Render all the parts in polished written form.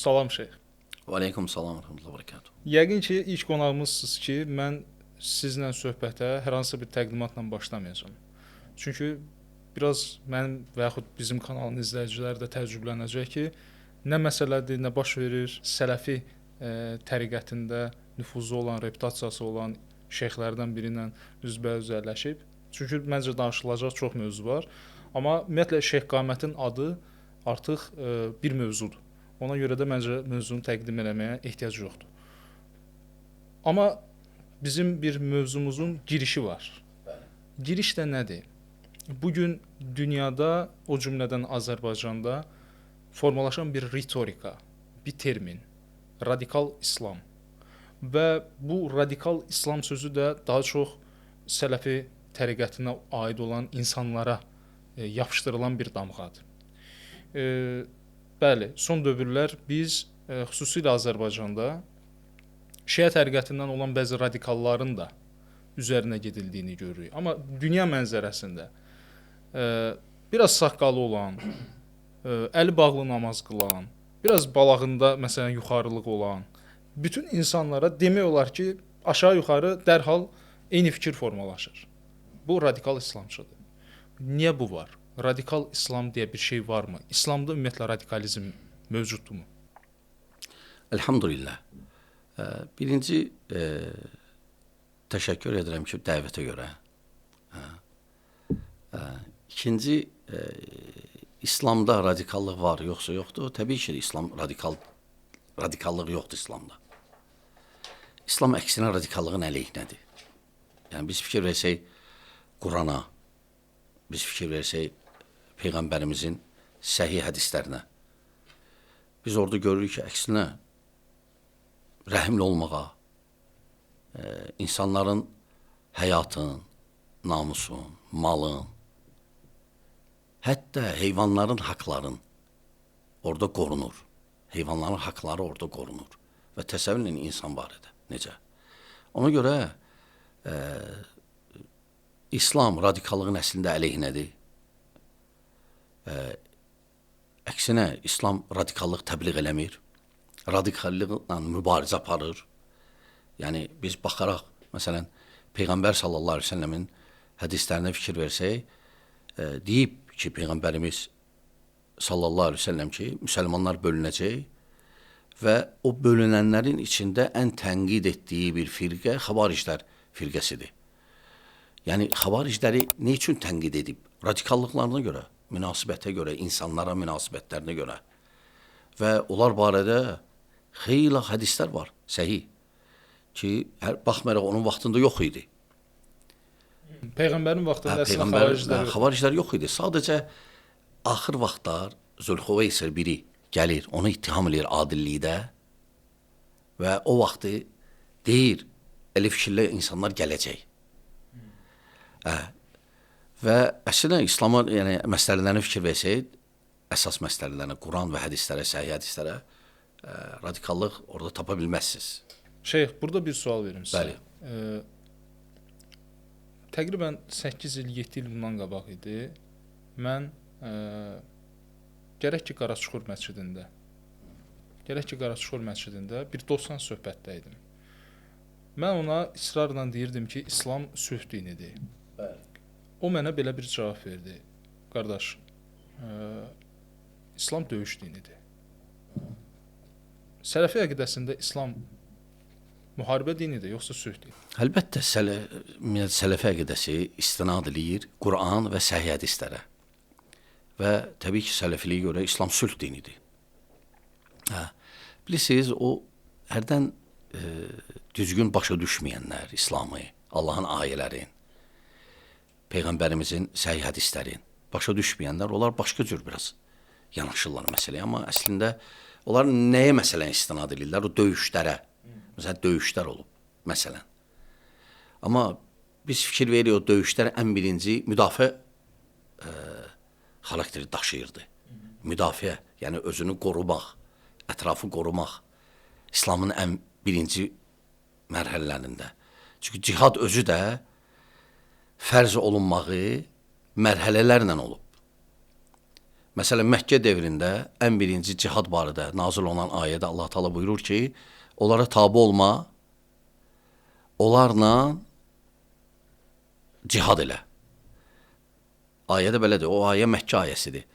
Salam şeyx. Və aleykum salam və rəhmətullah və bərəkatuhu. Yəqin ki, ilk qonağımızsınız ki, mən sizlə söhbətə hər hansı bir təqdimatla başlamayacağam. Çünki biraz mənim və yaxud bizim kanalın izləyiciləri də təəccüblənəcək ki, nə məsələdir, nə baş verir, sələfi təriqətində nüfuzu olan, reputasiyası olan şeyxlərdən biri ilə üzbəüz əlləşib. Çünki məncə danışılacaq çox mövzu var. Amma ümumiyyətlə Şeyx Qamətin adı artıq bir mövzudur. Ona görə də məncə mövzunu təqdim eləməyə ehtiyac yoxdur. Amma bizim bir mövzumuzun girişi var. Giriş də nədir? Bu gün dünyada, o cümlədən Azərbaycanda formalaşan bir ritorika, bir termin, radikal İslam. Və bu radikal İslam sözü də daha çox sələfi təriqətinə aid olan insanlara yapışdırılan bir damğadır. Bəli, son dövrlər biz xüsusilə Azərbaycanda Şiə təriqətindən olan bəzi radikalların da üzərinə gedildiyini görürük. Amma dünya mənzərəsində biraz saqqalı olan, əli bağlı namaz qılan, biraz balağında məsələn yuxarılıq olan bütün insanlara demək olar ki, aşağı-yuxarı dərhal eyni fikir formalaşır. Bu radikal İslamçıdır. Niyə bu var? Radikal İslam deyə bir şey varmı? İslamda ümumiyyətlə radikalizm mövcuddurmu? Elhamdülillah. Birinci təşəkkür edirəm ki, dəvətə görə. İkinci, İslamda radikallıq var, yoxsa yoxdur? Təbii ki, radikallıq yoxdur İslamda. İslam əksinə radikallığın əleyhinədir. Yəni, biz fikir versək Qurana, biz fikir versək Peyğəmbərimizin səhih hədislərinə, biz orada görürük ki, əksinə rəhimli olmağa, insanların həyatın, namusun, malın, hətta heyvanların haqların orada qorunur. Heyvanların haqları orada qorunur. Və təsəvvürlə insan barədə. Necə? Ona görə İslam radikallığın əslində əleyhinədir. Əksinə, İslam radikallıq təbliğ eləmir. Radikallıqla mübarizə aparır. Yəni, biz baxaraq, məsələn, Peyğəmbər sallallahu aleyhi ve sellemin hədislərinə fikir versək, deyib ki, Peyğəmbərimiz sallallahu aleyhi ve sellem ki, müsəlmanlar bölünəcək və o bölünənlərin içində ən tənqid etdiyi bir firqə xavariclər firqəsidir. Yəni, xavaricləri nə üçün tənqid edib? Radikallıqlarına görə, münasibətə görə, insanlara münasibətlərinə görə. Və onlar barədə xeyli hədislər var, səhih, ki, baxmayaraq onun vaxtında yox idi. Peyğəmbərin vaxtında əslində xavariclər yox idi. Sadəcə axır vaxtlar Zülxüveysir biri gəlir, onu ittiham edir adillikdə və o vaxtı deyir, elə fikirlə insanlar gələcək. Və əslində İslam'a, yəni məsələlərinə fikir versək, əsas məsələlərinə, Quran və hədislərə, səhih hədislərə radikallıq orada tapa bilməzsiniz. Şeyx, burada bir sual verim sizə. Bəli. Təqribən 8 il, 7 il bundan qabaq idi. Mən gərək ki, Qaraçuxur məscidində bir dostla söhbətdə idim. Mən ona israrla deyirdim ki, İslam sülh dinidir. Bəli. O mənə belə bir cavab verdi. Qardaş, İslam döyüş dinidir. Sələfi əqidəsində İslam müharibə dinidir, yoxsa sülh dinidir? Əlbəttə, sələfi əqidəsi istinad eləyir Quran və səhih hədislərə. Və təbii ki, sələfiliyə görə İslam sülh dinidir. Bilirsiniz, o hərdən düzgün başa düşməyənlər İslamı, Allahın ayələrin, Peyğəmbərimizin səhih hədislərin başa düşməyənlər, onlar başqa cür biraz yanaşırlar məsələyə. Amma əslində, onlar nəyə məsələn istinad edirlər? O döyüşlərə. Məsələn, döyüşlər olub, məsələn. Amma biz fikir veririk, o döyüşlər ən birinci müdafiə xarakteri daşıyırdı. Müdafiə, yəni özünü qorumaq, ətrafı qorumaq İslamın ən birinci mərhələlərində. Çünki cihad özü də fərz olunmağı mərhələlərlə olub. Məsələn, Məkkə dövründə ən birinci cihad barədə nazil olan ayədə Allah Taala buyurur ki, onlara tabe olma, onlarla cihad elə. Ayədə belədir, o ayə Məkkə ayəsidir.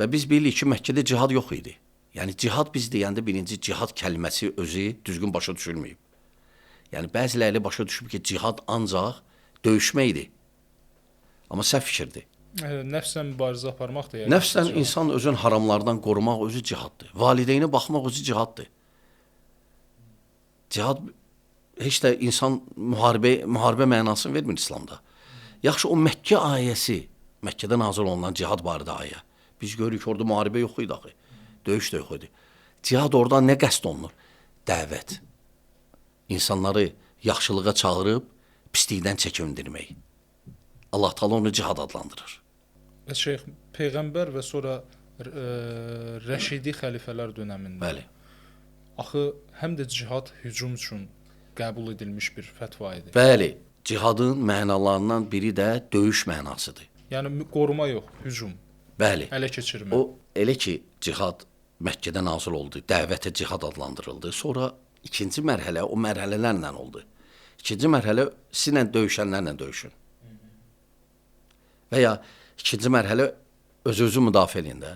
Və biz bilirik ki, Məkkədə cihad yox idi. Yəni, cihad biz deyəndə birinci cihad kəlməsi özü düzgün başa düşülməyib. Yəni, bəziləri başa düşüb ki, cihad ancaq döyüşməkdir. Amma səhv fikirdir. Nəfslə mübarizə aparmaq da yəni. Nəfslə insan özün haramlardan qorumaq özü cihaddır. Valideynə baxmaq özü cihaddır. Cihad heç də insan müharibə mənasını vermir İslamda. Yaxşı, o Məkkə ayəsi, Məkkədə nazil olunan cihad barədə ayə. Biz görürük ki, orada müharibə yox idi axı. Döyüş də yox idi. Cihad oradan nə qəsd olunur? Dəvət. İnsanları yaxşılığa çağırıb, pislikdən çəkindirmək. Allah Taala onu cihad adlandırır. Şeyx, Peyğəmbər və sonra Rəşidi xəlifələr dönəmində. Bəli. Axı həm də cihad hücum üçün qəbul edilmiş bir fətva idi. Bəli, cihadın mənalarından biri də döyüş mənasıdır. Yəni qoruma yox, hücum. Bəli. Ələ keçirmə. O elə ki, cihad Məkkədə nazil oldu, dəvətə cihad adlandırıldı. Sonra ikinci mərhələ o mərhələlərlə oldu. İkinci mərhələ sizlə döyüşənlərlə döyüşün. Və ya ikinci mərhələ öz-özü müdafiə edin də.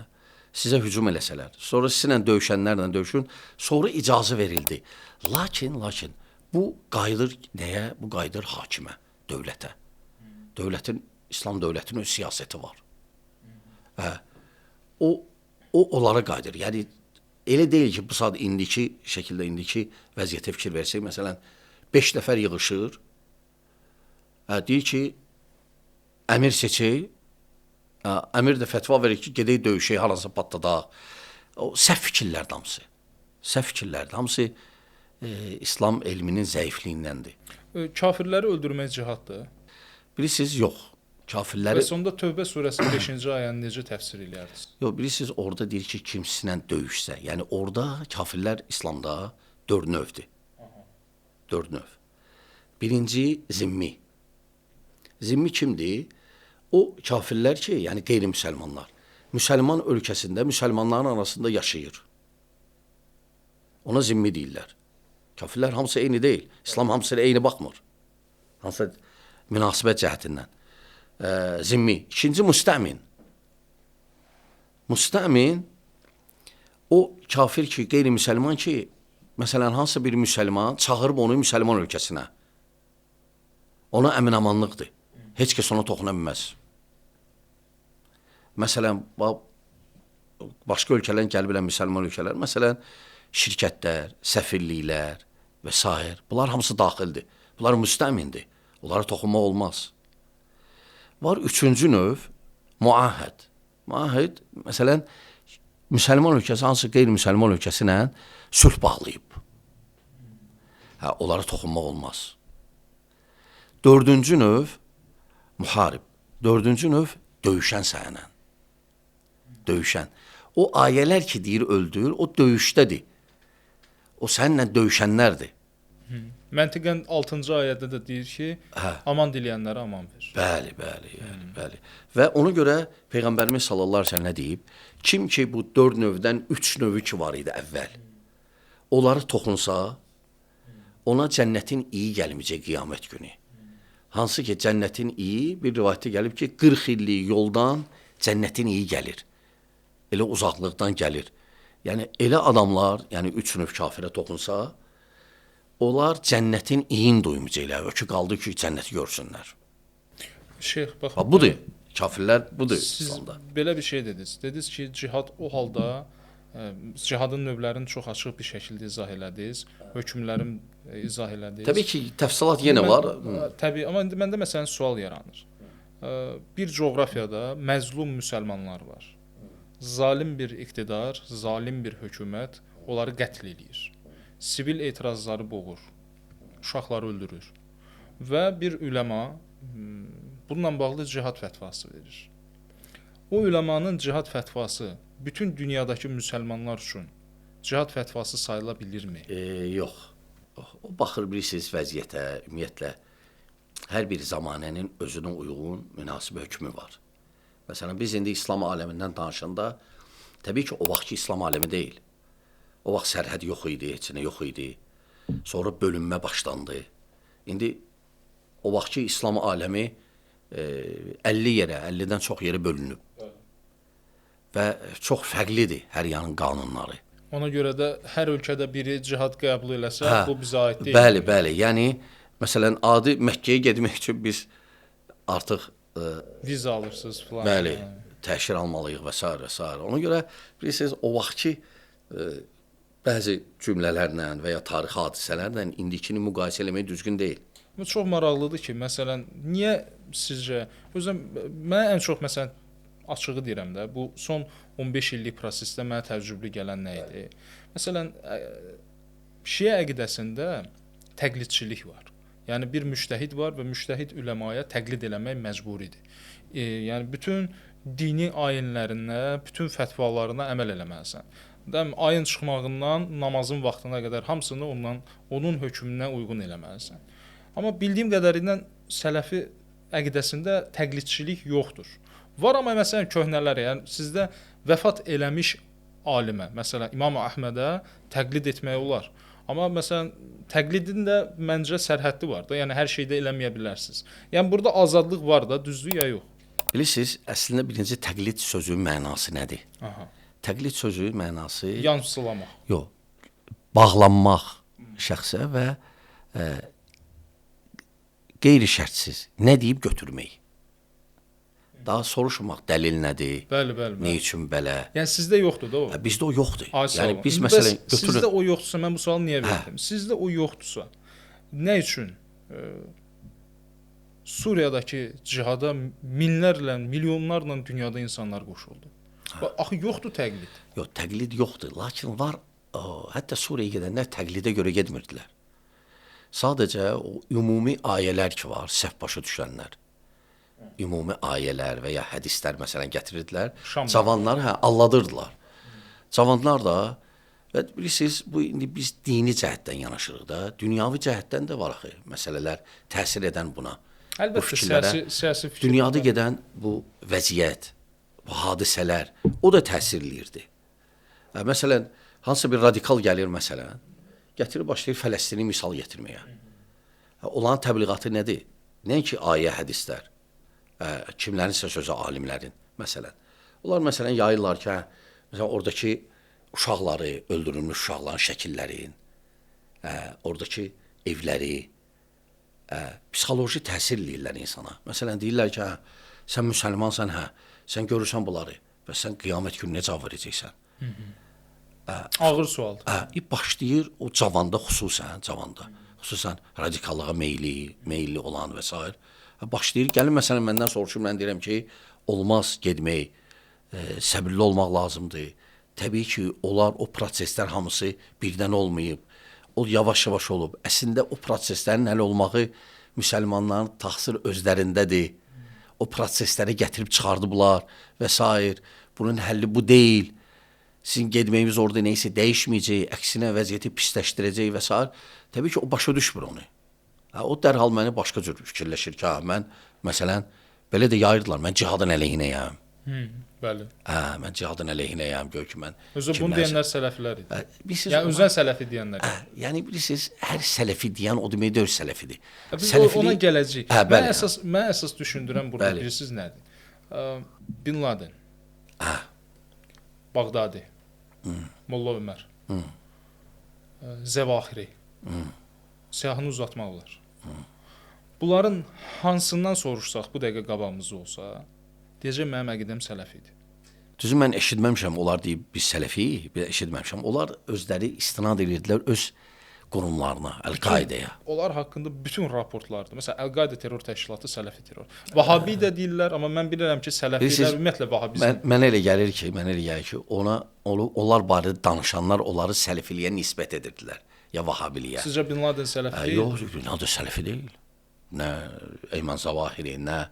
Sizə hücum eləsələr, sonra sizlə döyüşənlərlə döyüşün, sonra icazə verildi. Lakin bu qayıdır nəyə? Bu qayıdır hakimə, dövlətə. Dövlətin, İslam dövlətinin öz siyasəti var. Və o onlara qayıdır. Yəni elə deyil ki, bu saat indiki vəziyyətə fikir versək, məsələn, 5 nəfər yığışır, deyir ki, əmir seçək, əmir də fətva verir ki, gedək döyüşək, haransa patladaq. O səhv fikirlərdir hamısı. Səhv fikirlərdir. Hamısı İslam elminin zəifliyindəndir. Kafirləri öldürmək cihaddır. Bilirsiniz, yox. Kafirləri... Və sonda Tövbə surəsi 5-ci ayəni necə təfsir edərsiniz? Yox, bilirsiniz, orada deyir ki, kimsinlə döyüşsə. Yəni, orada kafirlər İslamda 4 növdür. 4 növ. Birinci, zimmi. Zimmi kimdir? O kafirlər ki, yəni qeyri-müsəlmanlar, müsəlman ölkəsində, müsəlmanların arasında yaşayır. Ona zimmi deyirlər. Kafirlər hamısı eyni deyil. İslam hamısı eyni baxmır. Hansı münasibət cəhətindən. Zimmi. İkinci, müstəmin. Müstəmin, o kafir ki, qeyri-müsəlman ki, məsələn, hansı bir müsəlman çağırıb onu müsəlman ölkəsinə. Ona əmin-amanlıqdır. Heç kəs ona toxuna bilməz. Məsələn, başqa ölkələrin gəlib bilən müsəlman ölkələr, məsələn, şirkətlər, səfirliklər və s. Bunlar hamısı daxildir. Bunlar müstəmindir. Onlara toxunmaq olmaz. Var üçüncü növ, muahid. Muahid, məsələn, müsəlman ölkəsi hansı qeyri-müsəlman ölkəsinə sülh bağlayıb. Onlara toxunmaq olmaz. Dördüncü növ, muharib. Dördüncü növ, döyüşən sənə. Döyüşən. O ayələr ki, deyir, öldür, o döyüşdədir. O səninlə döyüşənlərdir. Məntiqən 6-cı ayədə də deyir ki, aman diləyənlərə aman ver. Bəli. Və ona görə Peyğəmbərimiz sallallahu əleyhi və səlləm nə deyib? Kim ki bu 4 növdən 3 növü ki var idi əvvəl, onları toxunsa, ona cənnətin iyi gəlməyəcək qiyamət günü. Hansı ki, cənnətin iyi, bir rivayətdə gəlib ki, 40 illik yoldan cənnətin iyi gəlir. Elə uzaqlıqdan gəlir. Yəni, elə adamlar, yəni 3 növ kafirə toxunsa, onlar cənnətin iyin duymayacaqlar. Ökü qaldı ki, cənnəti görsünlər. Şeyx, bax. Budur. Kafirlər budur İslamda. Siz belə bir şey dediniz. Dediniz ki, cihad o halda, cihadın növlərini çox açıq bir şəkildə izah elədiniz, hökmlərin izah elədiniz. Təbii ki, təfsilat yenə var. Təbii, amma indi məndə məsələn sual yaranır. Bir coğrafiyada məzlum müsəlmanlar var. Zalim bir iqtidar, zalim bir hökumət onları qətl edir. Sivil etirazları boğur, uşaqları öldürür. Və bir üləma bununla bağlı cihad fətvası verir. O üləmanın cihad fətvası bütün dünyadakı müsəlmanlar üçün cihad fətvası sayıla bilirmi? Yox. O baxır bilirsiniz vəziyyətə, ümumiyyətlə hər bir zamanənin özünə uyğun münasib hökmü var. Məsələn, biz indi İslam aləmindən danışanda, təbii ki, o vaxtki İslam aləmi deyil. O vaxt sərhəd yox idi, heç nə yox idi. Sonra bölünmə başlandı. İndi o vaxtki İslam aləmi 50 yerə, 50-dən çox yerə bölünüb. Və çox fərqlidir hər yanın qanunları. Ona görə də hər ölkədə biri cihad qəbul eləsə, bu bizə aid deyil. Bəli, bəli. Yəni, məsələn, adi Məkkəyə getmək üçün biz artıq viza alırsınız filan. Bəli, təşkil almalıyıq və s. və s. Ona görə bilirsiniz, o vaxtki bəzi cümlələrlə və ya tarixi hadisələrlə indikini müqayisə eləmək düzgün deyil. Bu çox maraqlıdır ki, məsələn, niyə sizcə, özüm mən ən çox məsələn açığı deyirəm də, bu son 15 illik prosesdə mənə təəccüblü gələn nə idi? Məsələn, Şiə əqidəsində təqlidçilik var. Yəni bir müştəhid var və müştəhid üləmaya təqlid eləmək məcburidir. Yəni bütün dini ayinlərinə, bütün fətvalarına əməl eləməlisən. Ayın çıxmağından namazın vaxtına qədər hamısını onun hökmünə uyğun eləməlisən. Amma bildiyim qədərilə sələfi əqidəsində təqlidçilik yoxdur. Var amma məsələn köhnələr, yəni sizdə vəfat eləmiş alimə, məsələn İmam Əhmədə təqlid etmək olar. Amma məsələn təqlidin də məncə sərhəddi var da, yəni hər şeydə eləməyə bilərsiniz. Yəni burada azadlıq var da, düzdür ya yox? Bilirsiniz, əslində birinci təqlid sözünün mənası nədir? Aha. Təqlid sözünün mənası yansılamaq. Yox. Bağlanmaq şəxsə və qeyri-şərtsiz nə deyib götürmək. Daha soruşmaq, dəlil nədir? Bəli. Nə üçün belə? Yəni sizdə yoxdur da o. Bizdə o yoxdur. Yəni biz məsələn götürün. Sizdə o yoxdursa, mən bu sualı niyə verdim? Sizdə o yoxdursa, nə üçün Suriyadakı cihada minlərlə, milyonlarla dünyada insanlar qoşuldu? Axı yoxdur təqlid. Yox, təqlid yoxdur. Lakin var, hətta Suriyaya gedənlər təqlidə görə getmirdilər. Sadəcə o ümumi ayələr ki var, səhv başa düşənlər. Ümumi ayələr və ya hədislər məsələn gətirirdilər. Cavanları alladırdılar. Cavanlar da və bilirsiniz, bu indi biz dini cəhətdən yanaşırıq da, dünyavi cəhətdən də var axı məsələlər təsir edən buna. Əlbəttə siyasi fikir. Dünyada gedən bu vəziyyət, bu hadisələr, o da təsirləyirdi. Məsələn, hansısa bir radikal gəlir məsələn, gətirib başlayır Fələstini misal gətirməyə. Onların təbliğatı nədir? Nəinki ayə, hədislər. Kimlərinsə sözü alimlərin məsələn. Onlar məsələn yayırlar ki, məsələn oradakı uşaqları, öldürülmüş uşaqların şəkillərin, oradakı evləri psixoloji təsir eləyirlər insana. Məsələn deyirlər ki, sən müsəlmansan, sən görürsən bunları və sən qiyamət günü necə cavab verəcəksən? Ağır sualdır. Başlayır o cavanda xüsusən radikallığa meyilli olan və s. Başlayır, gəlin məsələn məndən soruşur, mən deyirəm ki, olmaz getmək, səbirli olmaq lazımdır. Təbii ki, onlar o proseslər hamısı birdən olmayıb, o yavaş-yavaş olub. Əslində o proseslərin həll olmağı müsəlmanların təqsir özlərindədir. O prosesləri gətirib çıxardıblar və s. Bunun həlli bu deyil. Sizin getməyiniz orada neysə dəyişməyəcək, əksinə vəziyyəti pisləşdirəcək və s. Təbii ki, o başa düşmür onu. O dərhal məni başqa cür fikirləşir ki, mən məsələn, belə də yayırdılar, mən cihadın əleyhinəyəm. Bəli. Mən cihadın əleyhinəyəm, gör ki, mən... Özü bunu deyənlər sələflər idi. Yəni, özən sələfi deyənlər. Yəni, bilirsiniz, hər sələfi deyən o demək deyil sələfidir. Biz ona gələcəyik. Mən əsas düşündürəm burada, bilirsiniz nədir? Bin Laden, Bağdadi, Molla Ömər, Zəvaxiri, siyahını uzatmaq olar. Bunların hansından soruşsaq, bu dəqiqə qabağımızda olsa, deyəcək mənim əqidəm sələfidir. Düzü, mən eşitməmişəm, onlar deyib, biz sələfiyik, biz eşitməmişəm. Onlar özləri istinad edirdilər öz qurumlarına, Əl-Qaidəyə. Onlar haqqında bütün raportlardır. Məsələn, Əl-Qaidə terror təşkilatı sələfi terror. Vahabi də deyirlər, amma mən bilirəm ki, sələfilər ümumiyyətlə vahabizm. Mənə elə gəlir ki, onlar barədə danışanlar onları sələfiliyə nisbət edirdilər, ya vahabiliyə. Sizcə Bin Laden sələfi deyil? Yox, Bin Laden sələfi deyil. Nə Eyman Zavahiri, nə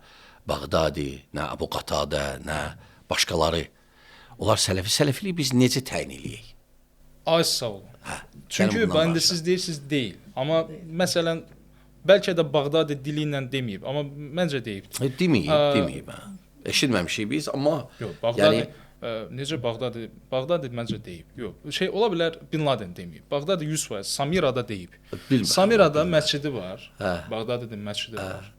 Bağdadi, nə Əbu Qatadə, nə başqaları. Onlar sələfiliyi biz necə təyin eləyək? Ay sağ olun. Çünki bəndə siz deyirsiniz deyil. Amma məsələn, bəlkə də Bağdadi dili ilə deməyib, amma məncə deyibdir. Deməyib. eşitməmişik biz, amma Yox, Bağdadi yəni necə Bağdadi məncə deyib. Yox, ola bilər Bin Laden deməyib. Bağdadi 100% Samirada deyib. bilmirəm. Samirada məscidi var. Hə. Bağdadidə məscidi var.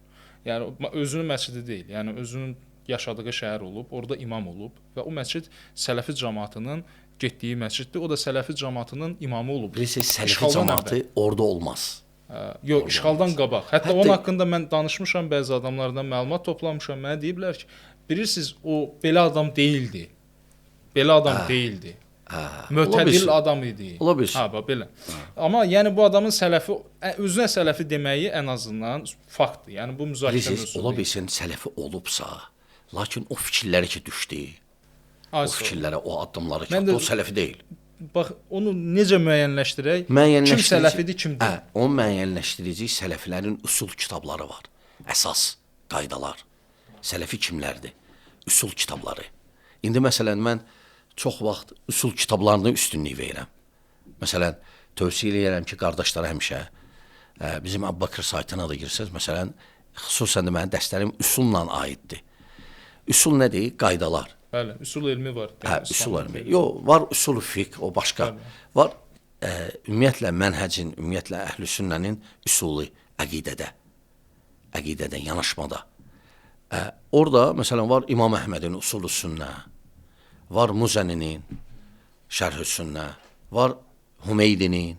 Yəni özünün məscidi deyil. Yəni özünün yaşadığı şəhər olub, orada imam olub və o məscid Sələfi cəmaatının getdiyi məsciddir. O da Sələfi cəmaatının imamı olub. Bilirsiniz, Sələfi İşğaldan cəmaatı orada olmaz. Yox, işğaldan qabaq. Hətta Hətta- onun haqqında mən danışmışam, bəzi adamlardan məlumat toplamışam. Mənə deyiblər ki, bilirsiniz, o belə adam deyildi. Belə adam deyildi. Ola Mötədil bilsin. adam idi. Ola bilsin. Ha, bax belə. Amma yəni bu adamın sələfi özünə sələfi deməyi ən azından faktdır. Yəni bu müzakirə Bilirsiniz, mövzusu ola deyil. bilsin Sələfi olubsa, lakin o fikirləri ki düşdü, o Ay, sağ ol. fikirlərə, o addımları ki, Mən də- o Sələfi deyil. Bax onu necə müəyyənləşdirək? Kim Müəyyənləşdirici- sələfidir, kim deyil? O müəyyənləşdirici sələflərin usul kitabları var. Əsas qaydalar. Sələfi kimlərdir? Usul kitabları. İndi məsələn mən çox vaxt usul kitablarına üstünlük verirəm. Məsələn, tövsiyə edirəm ki, qardaşlara həmişə bizim Əbubəkr saytına da girsəz, məsələn, xüsusən də mənim dərslərim usulla aiddir. Usul nədir? Qaydalar. Bəli, usul elmi var. Hə, Yəni, usul İslam elmi. Yox, var usul fiqh, o başqa. Bəli. Var ümumiyyətlə mənhəcin, ümumiyyətlə əhlüsünnənin usulu əqidədə, yanaşmada. Orada məsələn var İmam Əhmədin usulü sünnə, var Muzəninin şərh-ü sünnə, var Hümeydinin,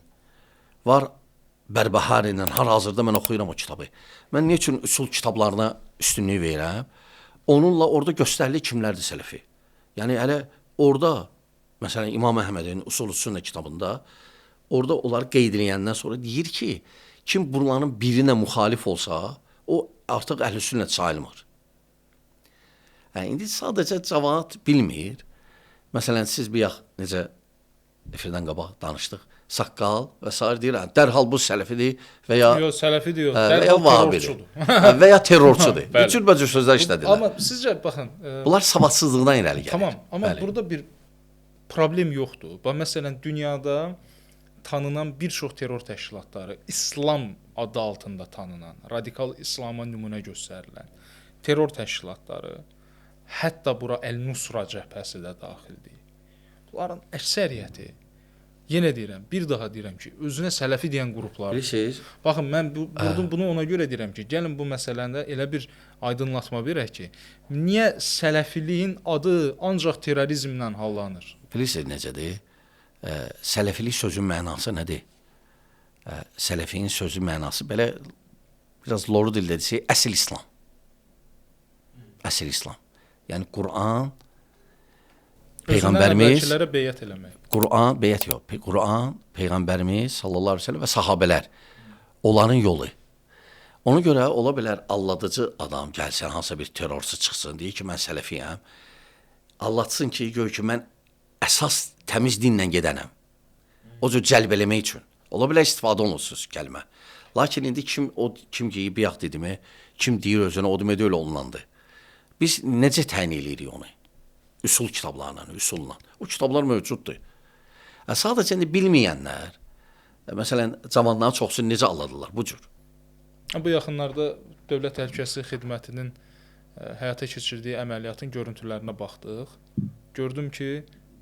var Bərbəharinin. Hal-hazırda mən oxuyuram o kitabı. Mən niyə üçün usul kitablarına üstünlük verirəm? Onunla orada göstərilir kimlərdir sələfi. Yəni hələ orada məsələn İmam Əhmədin Usul-u Sünnə kitabında orada onları qeyd edəndən sonra deyir ki, kim bunların birinə müxalif olsa, o artıq əhlüsünnət sayılmır. İndi sadəcə cəmaət bilmir. Məsələn siz bir yax necə efirdən qabaq danışdıq. Saqqal və sair deyirəm. Dərhal bu sələfidir və ya Yox, sələfi deyil. və ya vahabidir. Və ya terrorçudur. Bəli. Cürbəcür sözlər işlədirlər. Amma sizcə baxın, Bunlar savadsızlıqdan irəli gəlir. tamam, amma Bəli. burada bir problem yoxdur. Bax məsələn dünyada tanınan bir çox terror təşkilatları, İslam adı altında tanınan, radikal İslama nümunə göstərilən terror təşkilatları, hətta bura Əl-Nusra cəbhəsi də daxildir. Bunların əksəriyyəti, yenə deyirəm, bir daha deyirəm ki, özünə sələfi deyən qruplar. Bilirsiniz? Baxın, mən bunu ona görə deyirəm ki, gəlin bu məsələndə elə bir aydınlatma verək ki, niyə sələfiliyin adı ancaq terrorizmlə hallanır? Bilirsiniz necədir? Sələfilik sözün mənası nədir? Sələfinin sözü mənası belə biraz loru dildə desək, əsl İslam. Əsl İslam. Yəni Quran Peyğəmbərimiz Özündən beyət eləmək. Quran, beyət yox. Quran, Peyğəmbərimiz sallallahu əleyhi və səlləm və sahabelər onların yolu. Ona görə ola bilər aldadıcı adam gəlsin, hansısa bir terrorçu çıxsın, deyir ki, mən sələfiyəm. Allatsın ki, gör ki, mən əsas təmiz dinlə gedənəm. O cür cəlb eləmək üçün. Ola bilər istifadə olunursunuz kəlmə. Lakin indi kim ki, bir yax dedimi, kim deyir özünə, o demək elə olunandır. Biz necə təyin eləyirik onu? Üsul kitablarla, üsulla. O kitablar mövcuddur. Sadəcə indi bilməyənlər, məsələn, cavanların çoxsunu necə aldadılar bu cür? Bu yaxınlarda Dövlət Təhlükəsizlik Xidmətinin həyata keçirdiyi əməliyyatın görüntülərinə baxdıq. Gördüm ki,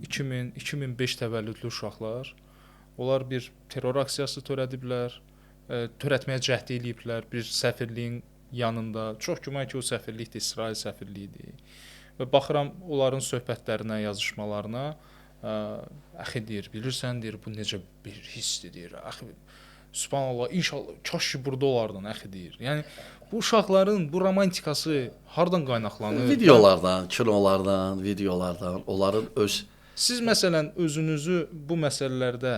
2000-2005 təvəllüdlü uşaqlar, onlar bir terror aksiyası törədiblər, törətməyə cəhd eləyiblər bir səfirliyin yanında. Çox güman ki, o səfirlik də İsrail səfirliyidir. Və baxıram onların söhbətlərinə, yazışmalarına, əxi deyir, bilirsən deyir, bu necə bir hissdir deyir. Əxi Subhanallah, inşallah kaş ki burada olardan əxi deyir. Yəni bu uşaqların bu romantikası hardan qaynaqlanır? Videolardan, videolardan, onların öz Siz məsələn özünüzü bu məsələlərdə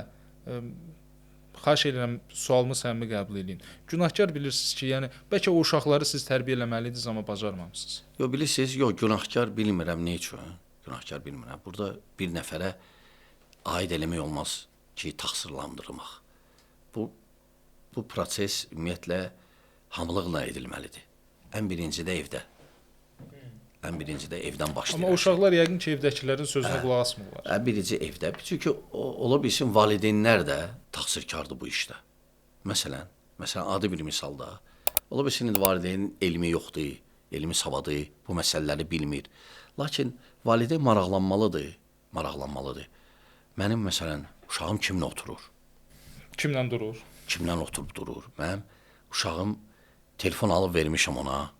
xahiş edirəm, sualımı səmimi qəbul edin. Günahkar bilirsiniz ki, yəni bəlkə o uşaqları siz tərbiyə eləməliydiniz, amma bacarmamısınız. Yox, bilirsiniz, günahkar bilmirəm nə üçün. Günahkar bilmirəm. Burada bir nəfərə aid eləmək olmaz ki, təqsirlandırmaq. Bu proses ümumiyyətlə hamılıqla edilməlidir. Ən birincidə evdə. Ən birincidə evdən başlayır. Amma uşaqlar yəqin ki, evdəkilərin sözünə qulaq asmırlar. Birinci evdə. Çünki ola bilsin valideynlər də təqsirkardır bu işdə. Məsələn, adi bir misalda, ola bilsin valideynin elmi yoxdur, elmi savadı, bu məsələləri bilmir. Lakin valideyn maraqlanmalıdır. Mənim məsələn uşağım kimlə oturur? Kimlə durur? Kimlə oturub durur? Mənim uşağım telefon alıb vermişəm ona.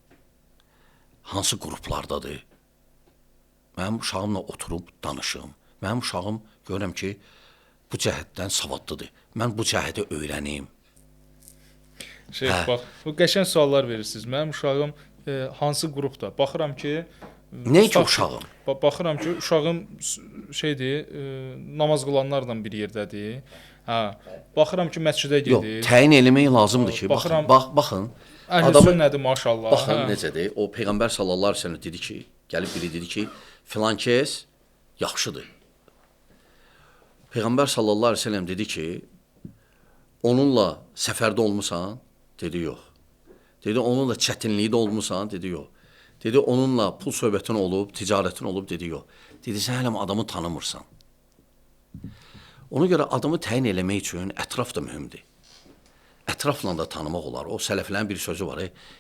Hansı qruplardadır? Mənim uşağımla oturub danışım. Mənim uşağım görürəm ki, bu cəhətdən savadlıdır. Mən bu cəhəti öyrənim. Bax, bu qəşəng suallar verirsiniz. Mənim uşağım hansı qrupda? Baxıram ki, Nə ki uşağım? Baxıram ki, uşağım namaz qılanlarla bir yerdədir. Baxıram ki, məscidə gedir. Yox, təyin eləmək lazımdır ki, baxın. Əhlüsünnədir maşallah. Baxın necədir? O Peyğəmbər sallallahu əleyhi və səlləm dedi ki, gəlib biri dedi ki, filan kəs yaxşıdır. Peyğəmbər sallallahu əleyhi və səlləm dedi ki, onunla səfərdə olmusan? Dedi, yox. Dedi, onunla çətinlikdə olmusan? Dedi, yox. Dedi, onunla pul söhbətin olub, ticarətin olub? Dedi, yox. Dedi, sən hələm adamı tanımırsan. Ona görə adamı təyin eləmək üçün ətraf da mühümdür. Ətrafla da tanımaq olar. O sələflərin bir sözü var,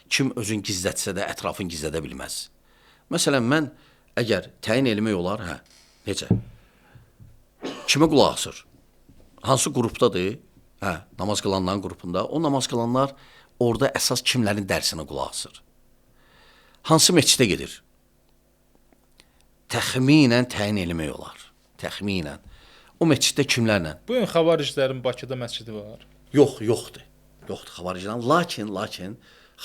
kim özün gizlətsə də ətrafın gizlədə bilməz. Məsələn, mən əgər təyin eləmək olar, necə? Kimə qulaq asır? Hansı qrupdadır? Namaz qılanların qrupunda. O namaz qılanlar orada əsas kimlərin dərsinə qulaq asır? Hansı məscidə gedir? Təxminən təyin eləmək olar. Təxminən. O məsciddə kimlərlə? Bu gün xavariclərin Bakıda məscidi var. Yoxdur. Yoxdur xavariclərin. Lakin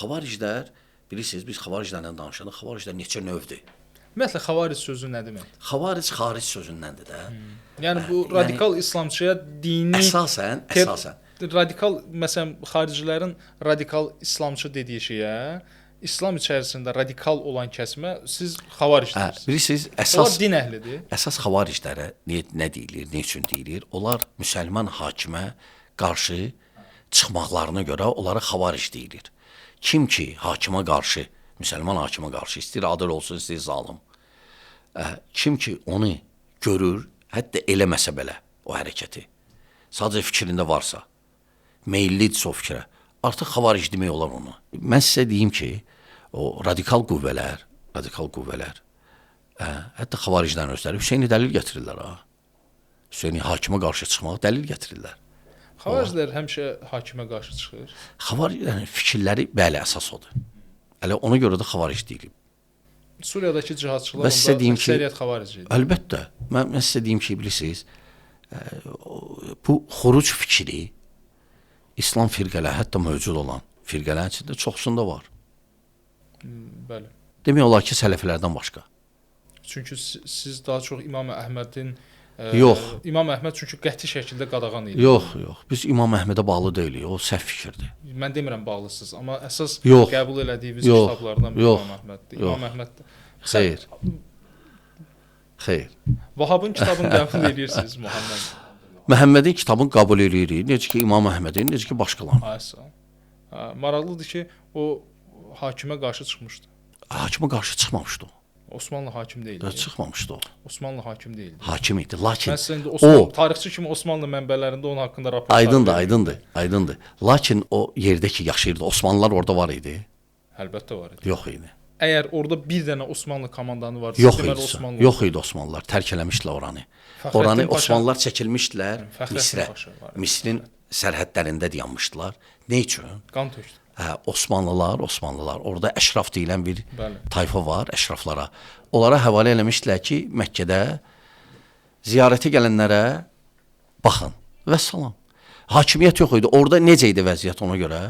xavariclər, bilirsiniz, biz xavariclərlə danışırıq. Xavariclər neçə növdür? Ümumiyyətlə, xavaric sözü nə deməkdir? Xaric sözündəndir də. Yəni, bu radikal İslamçıya dini... Əsasən. Radikal, məsələn, xaricilərin radikal İslamçı dediyi şeyə, İslam içərisində radikal olan kəsimə siz xavaric deyirsiniz. Bilirsiniz, onlar din əhlidir. Əsas xavariclərə nə deyilir, nə üçün deyilir? Onlar müsəlman hakimə qarşı çıxmaqlarına görə onlara xavaric deyilir. Kim ki, hakimə qarşı, müsəlman hakimə qarşı, istəyir adil olsun, istəyir zalım. Kim ki, onu görür, hətta eləməsə belə o hərəkəti, sadəcə fikrində varsa, meyillidirsə o fikrə, artıq xavaric demək olar onu. Mən sizə deyim ki, o radikal qüvvələr, hətta xavariclərin özləri Hüseyni dəlil gətirirlər. Hüseyni hakimə qarşı çıxmaq dəlil gətirirlər. Xavariclər həmişə hakimə qarşı çıxır. Xavariclərin fikirləri bəli əsas odur. Elə ona görə də xavaric deyilib. Suriyadakı cihadçılar onda əksəriyyət xavaric idi. Əlbəttə. Mən sizə deyim ki, bilirsiniz, bu xuruc fikri İslam firqələri, hətta mövcud olan firqələrin içində çoxsunda var. Bəli. Demək olar ki, sələflərdən başqa. Çünki siz daha çox İmam Əhmədin İmam Əhməd çünki qəti şəkildə qadağan idi. Yox. Biz İmam Əhmədə bağlı deyilik. O səhv fikirdir. Mən demirəm bağlısınız, amma əsas qəbul elədiyimiz kitablardan biri İmam Əhməddir. İmam Əhməd. Xeyr. Vahabın kitabını qəbul edirsiniz, Muhammed. Məhəmmədin kitabını qəbul edirik. Necə ki İmam Əhmədin, necə ki başqalarının. Maraqlıdır ki, o hakimə qarşı çıxmışdı. Hakimə qarşı çıxmamışdı o. Osmanlı hakim deyildi. Çıxmamışdı o. Osmanlı hakim deyildi. Hakim idi. Lakin o tarixçi kimi Osmanlı mənbələrində onun haqqında rapor Aydındır. Lakin o yerdə ki yaşayırdı. Osmanlılar orada var idi. Əlbəttə var idi. Yox idi. Əgər orada bir dənə Osmanlı komandanı varsa, deməli Osmanlı. Yox idi Osmanlılar. Tərk eləmişdilər oranı. Oranı Osmanlılar çəkilmişdilər Misrə. Misrin sərhədlərində dayanmışdılar. Nə üçün? Qan tökdü. Osmanlılar. Orada əşraf deyilən bir tayfa var, əşraflara. Onlara həvalə eləmişdilər ki, Məkkədə ziyarətə gələnlərə baxın. Vəssalam. Hakimiyyət yox idi. Orada necə idi vəziyyət ona görə?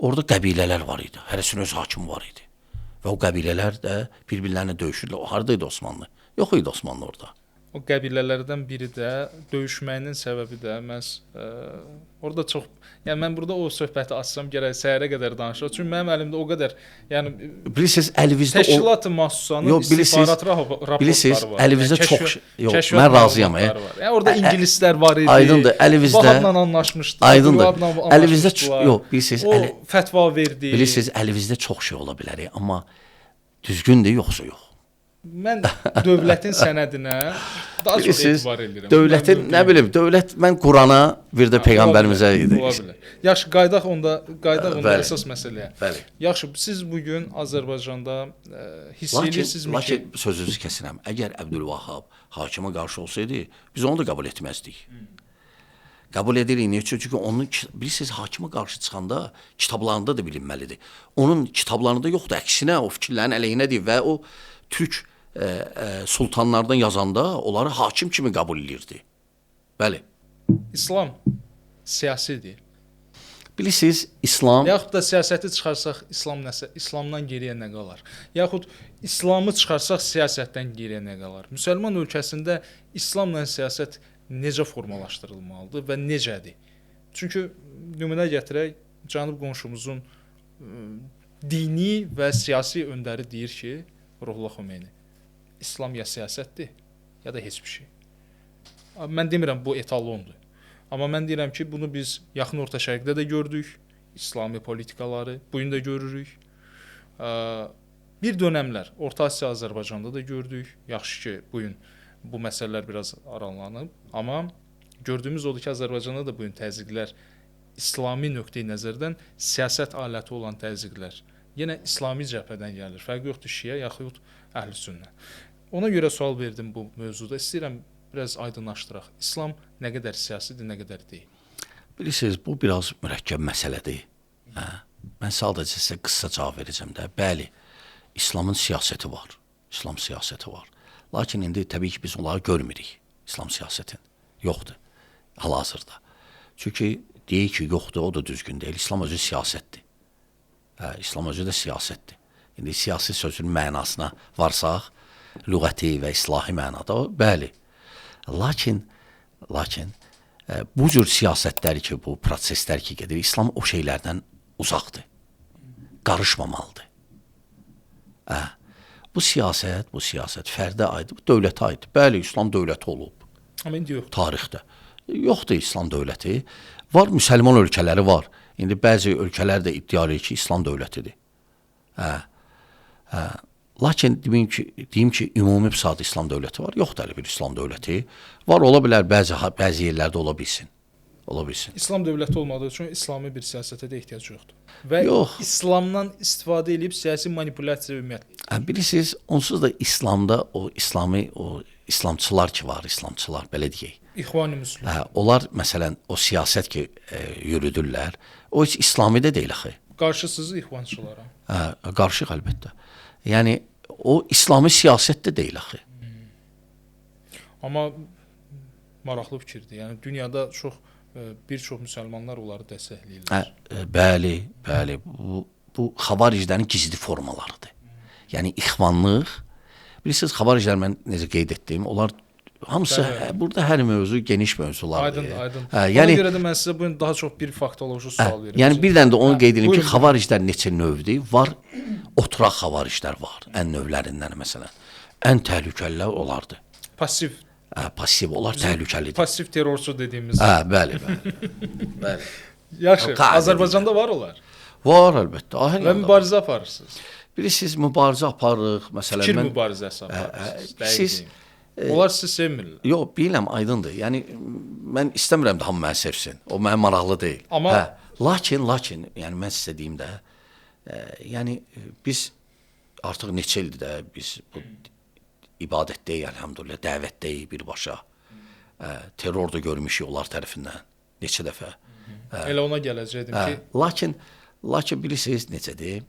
Orada qəbilələr var idi. Hərəsinin öz hakimi var idi. Və o qəbilələr də bir-birlərinə döyüşürdülər. Harada idi Osmanlı? Yox idi Osmanlı orada. O qəbilələrdən biri də döyüşməyinin səbəbi də məhz orada çox, yəni mən burada o söhbəti açsam gərək səhərə qədər danışaq. Çünki mənim əlimdə o qədər, yəni bilirsiniz əlinizdə təşkilat-ı mahsusanın istihbarat raportları var. Bilirsiniz əlinizdə çox mən razıyam. Yəni orada ingilislər var idi. Aydındır, əlinizdə Vahabla anlaşmışdı. Aydındır. Əlinizdə bilirsiniz, o fətva verdi. Bilirsiniz əlinizdə çox şey ola bilər, amma düzgündür yoxsa yox. Mən dövlətin sənədinə Daha çox Bilirsiniz, etibar edirəm. dövlətin, nə bilim, dövlət, mən Qurana, bir də Peyğəmbərimizə idi. Ola bilər. Yaxşı, qaydaq onda Bəli. əsas məsələyə. Bəli. Yaxşı, siz bu gün Azərbaycanda hiss edirsinizmi ki, Lakin sözünüzü kəsirəm. Əgər Əbdülvahhab hakimə qarşı olsaydı, biz onu da qəbul etməzdik. Qəbul edirik. Niyə? Çünki onun, bilirsiniz, hakimə qarşı çıxanda kitablarında da bilinməlidir. Onun kitablarında yoxdur. Əksinə, o fikirlərin əleyhinədir və o türk sultanlardan yazanda onları hakim kimi qəbul edirdi. Bəli. İslam siyasidir. Bilirsiniz, İslam Yaxud da siyasəti çıxarsaq, İslamdan geriyə nə qalar? Yaxud İslamı çıxarsaq, siyasətdən geriyə nə qalar? Müsəlman ölkəsində İslamla siyasət necə formalaşdırılmalıdır və necədir? Çünki nümunə gətirək, cənub qonşumuzun dini və siyasi öndəri deyir ki, Ruhullah Xomeyni, İslam ya siyasətdir, ya da heç bir şey. Mən demirəm bu etalondur. Amma mən deyirəm ki, bunu biz Yaxın Orta Şərqdə də gördük, İslami politikaları bu gün də görürük. Bir dönəmlər Orta Asiya, Azərbaycanda da gördük. Yaxşı ki, bu gün bu məsələlər biraz aralanıb, amma gördüyümüz odur ki, Azərbaycanda da bu gün təzyiqlər İslami nöqteyi nəzərdən siyasət aləti olan təzyiqlər yenə İslami cəbhədən gəlir. Fərqi yoxdur Şiə yaxud Əhl-i-Sünnə. Ona görə sual verdim bu mövzuda. İstəyirəm biraz aydınlaşdıraq. İslam nə qədər siyasidir, nə qədər deyil? bilirsiniz, bu biraz mürəkkəb məsələdir. Mən sadəcə sizə qısa cavab verəcəm də. Bəli, İslamın siyasəti var. İslam siyasəti var. Lakin indi təbii ki, biz onları görmürük. İslam siyasətin. Yoxdur. Hal-hazırda. Çünki deyir ki, yoxdur, o da düzgün deyil. İslam özü siyasətdir. İslam özü də siyasətdir. İndi siyasi sözün mənasına varsaq, lüğəti və islahi mənada, bəli. Lakin bu cür siyasətlər ki, bu proseslər ki gedir, İslam o şeylərdən uzaqdır. Qarışmamalıdır. Bu siyasət fərdə aiddir, bu dövlətə aiddir. Bəli, İslam dövləti olub. Amma indi yox. Tarixdə. Yoxdur İslam dövləti. Var, müsəlman ölkələri var. İndi bəzi ölkələr də iddia edir ki, İslam dövlətidir. Lakin deyim ki, ümumi bir saat İslam dövləti var. Yoxdur elə bir İslam dövləti. Var, ola bilər, bəzi yerlərdə ola bilsin. İslam dövləti olmadığı üçün İslami bir siyasətə də ehtiyac yoxdur. Və Yox. İslamdan istifadə edib siyasi manipulyasiya ümumiyyətlə. Bilirsiniz, onsuz da İslamda o İslamçılar ki var, İslamçılar, belə deyək. İxvan-ı Müslüman. Onlar, məsələn, o siyasət ki yürüdürlər, o heç İslami də deyil axı. Qarşısız İxvançılara. Qarşıyıq əlbəttə. Yəni, o İslami siyasət də deyil axı. Amma maraqlı fikirdir. Yəni, dünyada bir çox müsəlmanlar onları dəstəkləyirlər. Bəli. Bu xavariclərin gizli formalarıdır. Yəni, ixvanlıq, bilirsiniz, xavariclər mən necə qeyd etdim, onlar hamısı, burada hər mövzu geniş mövzulardır. Aydın. Yəni, ona görə də mən sizə bugün daha çox bir faktoloji sual verirəm. Yəni, birdən də onu qeyd edim ki, xavariclər neçə növdür? Var, oturaq xavariclər var, ən növlərindən məsələn. Ən təhlükəlilər onlardır. Pasiv, onlar təhlükəlidir. pasiv terrorçu dediyimiz. Bəli. Yaxşı, Azərbaycanda var onlar. Var, əlbəttə. Və mübarizə aparırsınız. Bilirsiniz, mübarizə aparırıq, məsələn. Fikir mübarizəsi aparırsınız. Onlar sizi sevmirlər. Yox, bilirəm, aydındır. Yəni, mən istəmirəm də hamı məni sevsin. O mənə maraqlı deyil. Amma Lakin, yəni mən sizə deyim də, yəni biz artıq neçə ildir də biz bu ibadətdəyik, əlhamdülillah, dəvətdəyik birbaşa. Terror da görmüşük onlar tərəfindən neçə dəfə. Elə ona gələcəkdim ki, lakin bilirsiniz necədir?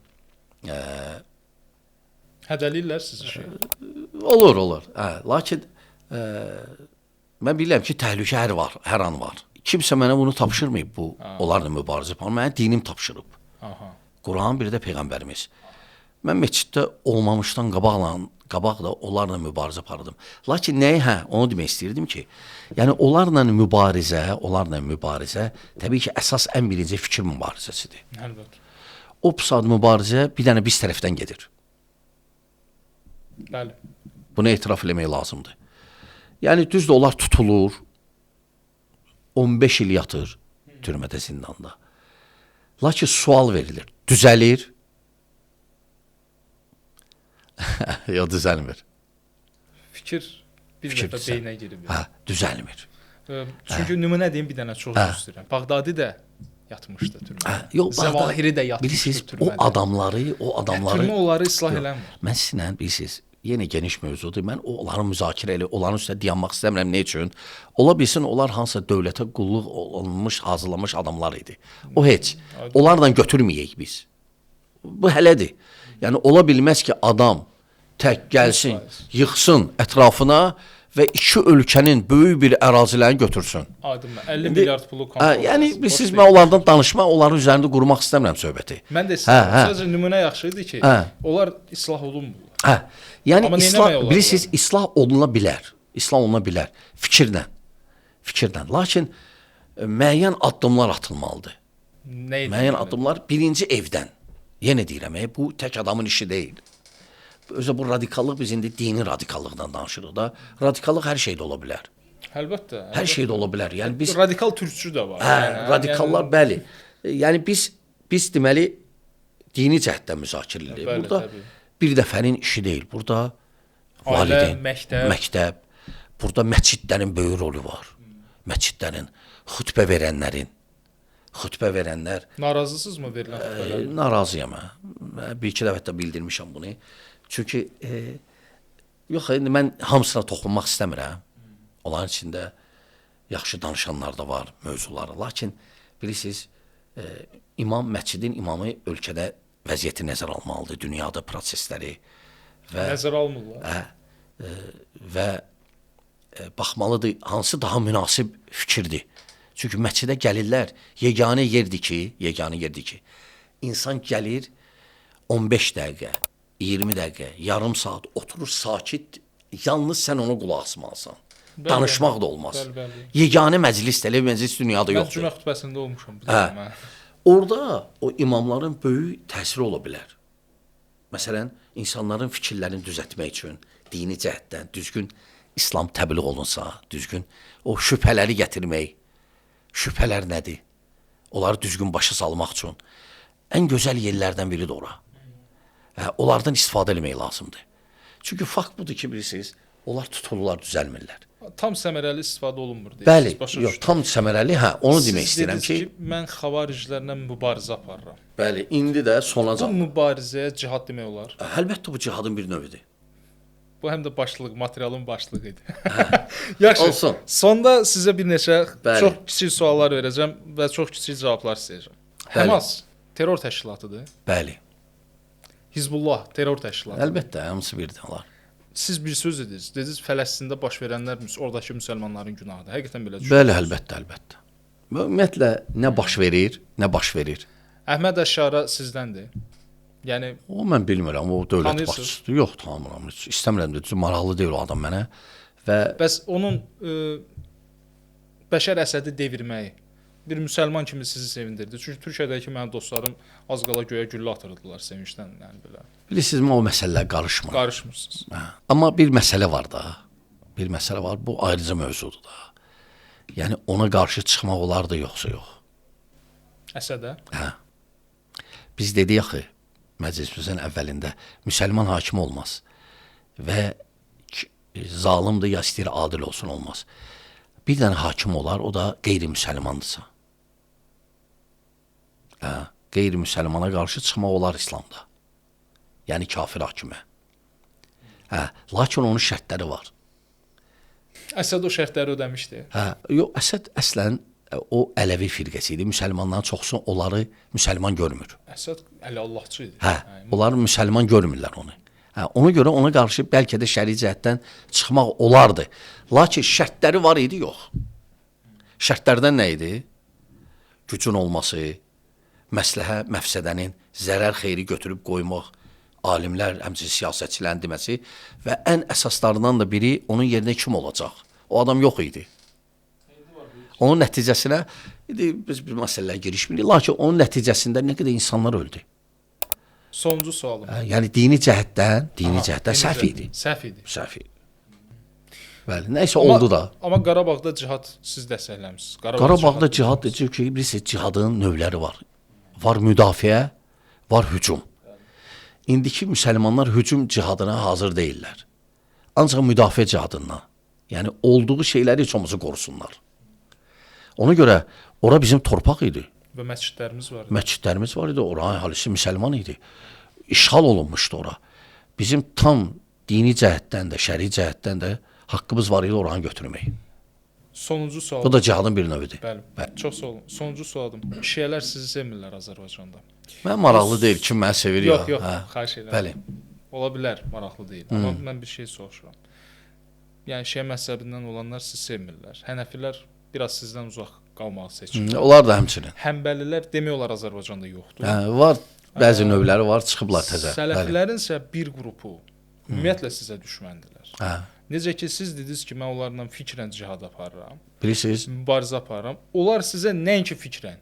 hədəliyirlər sizi şey. Olur. Lakin mən bilirəm ki, təhlükə hər an var. Kimsə mənə bunu tapşırmayıb, onlarla mübarizə aparır. Mənə dinim tapşırıb. Quran, bir də Peyğəmbərimiz. Mən məsciddə olmamışdan qabaq da onlarla mübarizə aparırdım. Lakin nəyi, onu demək istəyirdim ki, yəni onlarla mübarizə təbii ki, əsas ən birinci fikir mübarizəsidir. Əlbəttə. O saat mübarizə bir dənə biz tərəfdən gedir. Bəli. Bunu etiraf eləmək lazımdır. Yəni, düzdür, onlar tutulur, 15 il yatır türmədə, zindanda. Lakin sual verilir, düzəlir. Yox, düzəlmir. Fikir bir fikir dəfə düzəlmir. beynə girib. Hə, düzəlmir. Çünki nümunə deyim bir dənə çox üzr istəyirəm. Bağdadi də yatmışdı türmədə. Yox, Zəvahiri də yatmışdı bilirsiniz, türmədə. o adamları Türmə onları islah eləmir. mən sizinlə bilirsiniz, yenə geniş mövzudur. Mən onları müzakirə elə, onların üstə dayanmaq istəmirəm. Nə üçün? Ola bilsin onlar hansısa dövlətə qulluq olunmuş, hazırlanmış adamlar idi. O heç. Onlardan götürməyək biz. Bu hələdir. Yəni ola bilməz ki, adam tək gəlsin, yıxsın ətrafına və iki ölkənin böyük bir ərazilərini götürsün. Aydın. 50 milyard pulu kontrol. Yəni siz mən onlardan danışmaq, onların üzərində qurmaq istəmirəm söhbəti. Mən də istəyirəm. Sadəcə nümunə yaxşı idi ki, onlar islah olunmur. Hə. Yəni Amma islah, neynəmək olar bilirsiniz, islah oluna bilər. İslah oluna bilər. Fikirlə. Fikirlə. Lakin müəyyən addımlar atılmalıdır. Nə idi? Müəyyən addımlar birinci evdən. Yenə deyirəm, bu tək adamın işi deyil. Özə bu radikallıq biz indi dini radikallıqdan danışırıq da. Radikallıq hər şeydə ola bilər. Əlbəttə. Hər şeydə ola bilər. Yəni biz radikal türkçü də var. radikallar bəli. Yəni biz deməli dini cəhətdən müzakirə edirik. Bəli, Burada təbii. bir dəfənin işi deyil. Burada Ailə, valideyn, məktəb. burada məscidlərin böyük rolu var. Məscidlərin, xütbə verənlər Narazısınızmı verilən xütbələr? narazıyam mən. Bir iki dəfə də bildirmişəm bunu. Çünki yox, indi mən hamısına toxunmaq istəmirəm. Onların içində yaxşı danışanlar da var, mövzuları. Lakin bilirsiniz, məscidin imamı ölkədə vəziyyəti nəzərə almalıdır, dünyada prosesləri və Nəzərə almırlar. və baxmalıdır hansı daha münasib fikirdir. Çünki məscidə gəlirlər, yeganə yerdir ki, insan gəlir 15 dəqiqə, 20 dəqiqə, yarım saat oturur sakit, yalnız sən ona qulaq asmalısan. Danışmaq da olmaz. Bəli. Yeganə məclis, məclis dünyada Mən yoxdur. cümə xutbəsində olmuşam. Orada o imamların böyük təsiri ola bilər. Məsələn, insanların fikirlərini düzəltmək üçün dini cəhətdən düzgün İslam təbliğ olunsa, düzgün o şübhələri gətirmək. Şübhələr nədir? Onları düzgün başa salmaq üçün ən gözəl yerlərdən biridir ora. Onlardan istifadə etmək lazımdır. Çünki fakt budur ki, bilirsiniz, onlar tutulurlar, düzəlmirlər. Tam səmərəli istifadə olunmur deyirsiniz. Bəli, Başa yox, düşdüm. tam səmərəli, onu demək Siz istəyirəm dediniz ki, mən xavariclərlə mübarizə aparıram. bəli, indi də Bu sonacan. mübarizəyə cihad demək olar. Əlbəttə bu cihadın bir növüdür. Bu həm də başlıq, materialın başlığı idi. Yaxşı. Olsun. Sonda sizə bir neçə Bəli. çox kiçik suallar verəcəm və çox kiçik cavablar istəyəcəm. Bəli. Həmas terror təşkilatıdır. Bəli. Hizbullah terror təşkilatı. Əlbəttə, hamısı birdir onlar. Siz bir söz dediniz. Dediniz Fələstində baş verənlər oradakı müsəlmanların günahıdır. Həqiqətən belə düşünürsünüz? Bəli, əlbəttə. Ümumiyyətlə nə baş verir. Əhməd Əşşara sizdəndir. Yəni O mən bilmirəm, o dövlət Tanıyırsınız? başçısıdır. Yox, tanımıram. Heç İstəmirəm də, maraqlı deyil o adam mənə. Və bəs onun Bəşər Əsədi devirməyi bir müsəlman kimi sizi sevindirdi. Çünki Türkiyədəki mənim dostlarım az qala göyə güllə atırdılar sevincdən, yəni belə. bilirsiniz, o məsələlər qarışmır. Qarışmırsınız. Amma bir məsələ var da. Bir məsələ var, bu ayrıca mövzudur da. Yəni ona qarşı çıxmaq olar da yoxsa yox. Əsədə Biz dedik axı məclisimizin əvvəlində müsəlman hakim olmaz və zalimdir ya istəyir adil olsun olmaz. Bir dənə hakim olar, o da qeyri-müsəlmandırsa. Qeyri-müsəlmana qarşı çıxmaq olar İslamda. Yəni kafir hakimə. Lakin onun şərtləri var. Əsəd o şərtləri ödəmişdi. Yox, Əsəd əslən o Ələvi firqəsi idi. Müsəlmanların çoxusu onları müsəlman görmür. Əsəd Əli Allahçı idi. Onlar müsəlman görmürlər onu. Ona görə ona qarşı bəlkə də şəri cəhətdən çıxmaq olardı. Lakin şərtləri var idi, yox. Şərtlərdən nə idi? Gücün olması, məsləhə, məfsədənin zərər xeyri götürüb qoymaq, alimlər, həmçinin siyasətçilərin deməsi və ən əsaslarından da biri onun yerinə kim olacaq? O adam yox idi. Onun nəticəsinə, biz bir məsələlərə girişmirik, lakin onun nəticəsində nə qədər insanlar öldü. Sonuncu sualım. Yəni dini cəhətdən səhv idi. Səhv idi. Səhv idi. Bəli, nəysə oldu da. Amma Qarabağda cihad siz dəstəkləmisiniz. Qarabağda cihad deyir ki, bilirsiniz, cihadın növləri var. Var müdafiə, var hücum. İndiki müsəlmanlar hücum cihadına hazır deyillər. Ancaq müdafiə cihadından Yəni olduğu şeyləri heç olmasa qorusunlar. Ona görə ora bizim torpaq idi. Və məscidlərimiz var. Məscidlərimiz var idi, oranın əhalisi müsəlman idi. İşğal olunmuşdu ora. Bizim tam dini cəhətdən də, şəri cəhətdən də haqqımız var idi oranı götürmək. Sonuncu sual. Bu da cihadın bir növüdür. Bəli. Çox sağ olun. Sonuncu sualım. Şiələr sizi sevmirlər Azərbaycanda. Mən maraqlı deyil, kim məni sevir ya. Yox, xahiş edirəm. Bəli. Ola bilər, maraqlı deyil. Amma mən bir şey soruşuram. Yəni Şiə məzhəbindən olanlar sizi sevmirlər. Hənəfilər biraz sizdən uzaq qalmağı seçir. Onlar da həmçinin. Həmbəlilər demək olar Azərbaycanda yoxdur. Var, bəzi növləri var, çıxıblar təzə. Sələfilərin isə bir qrupu ümumiyyətlə sizə düşməndilər. Necə ki siz dediniz ki, mən onlarla fikrən cihad aparıram. Bilirsiniz? Mübarizə aparıram. Onlar sizə nəinki fikrən,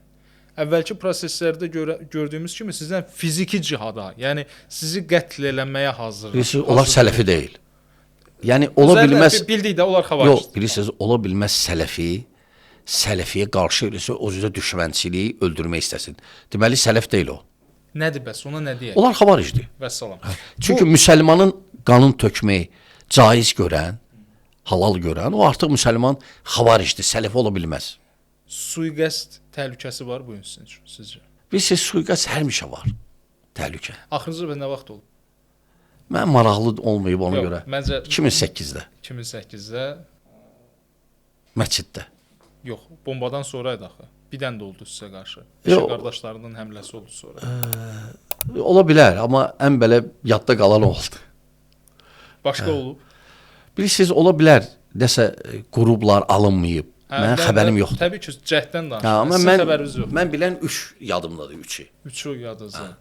əvvəlki proseslərdə gördüyümüz kimi sizdən fiziki cihada, yəni sizi qətl eləməyə hazır. Bilirsiniz, onlar sələfi deyil. Yəni ola bilməz. Bildikdə onlar xavaricdir. Yox, bilirsiniz, ola bilməz sələfiyə qarşı eləsə özünə düşmənçiliyi öldürmək istəsin. Deməli sələf deyil o. Nədir bəs? Ona nə deyək? Onlar xavaricdir. Vəssalam. Çünki müsəlmanın qanın tökməyi caiz görən, halal görən, o artıq müsəlman xavaricdir, sələfi ola bilməz. Sui-qəsd təhlükəsi var bu gün sizin üçün, sizcə? Bilirsiniz, sui-qəsd həmişə var. Təhlükə. Axırıncı və nə vaxt olub? Mən maraqlı olmayıb ona görə. Məncə 2008-də. 2008-də. Məsciddə. Yox, bombadan sonra idi axı. Bir dənə də oldu sizə qarşı. Şiə qardaşlarının həmləsi oldu sonra. Ola bilər, amma ən belə yadda qalan oldu. Başqa olub? Bilirsiniz, ola bilər, nəsə qruplar alınmayıb. Mənim xəbərim yoxdur. Təbii ki, cəhddən danışıram. Sizin xəbəriniz yoxdur. Mən bilən 3 yadımdadır, 3-ü. 3-ü yadınızda.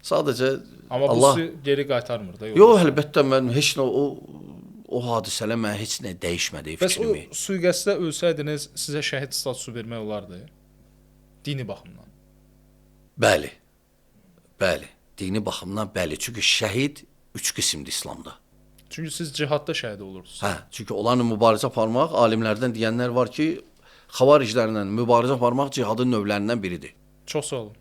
Sadəcə amma Allah... bu sizi geri qaytarmır da. Yox, əlbəttə mən heç nə o hadisələr mən heç nə dəyişmədi fikrimi. Bəs o sui-qəsddə ölsəydiniz, sizə şəhid statusu vermək olardı? Dini baxımdan. Bəli. Bəli. Dini baxımdan bəli. Çünki şəhid 3 qismdir İslamda. Çünki siz cihadda şəhid olursunuz. Hə, çünki onlarla mübarizə aparmaq, alimlərdən deyənlər var ki, xavariclərlə mübarizə aparmaq cihadın növlərindən biridir. Çox sağ olun.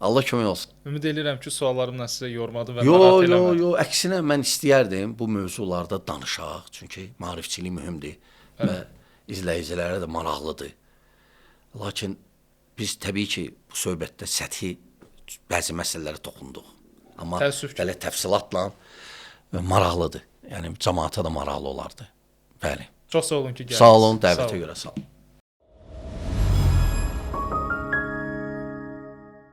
Allah kömək olsun. Ümid edirəm ki, suallarımla sizə yormadı və narahat eləmədi. Yox, əksinə mən istəyərdim bu mövzularda danışaq, çünki maarifçilik mühümdür və izləyicilərə də maraqlıdır. Lakin biz təbii ki, bu söhbətdə səthi bəzi məsələlərə toxunduq. Amma belə təfsilatla maraqlıdır. Yəni cəmaata da maraqlı olardı. Bəli. Çox sağ olun ki, gəldiniz. Sağ olun, dəvətə görə sağ olun.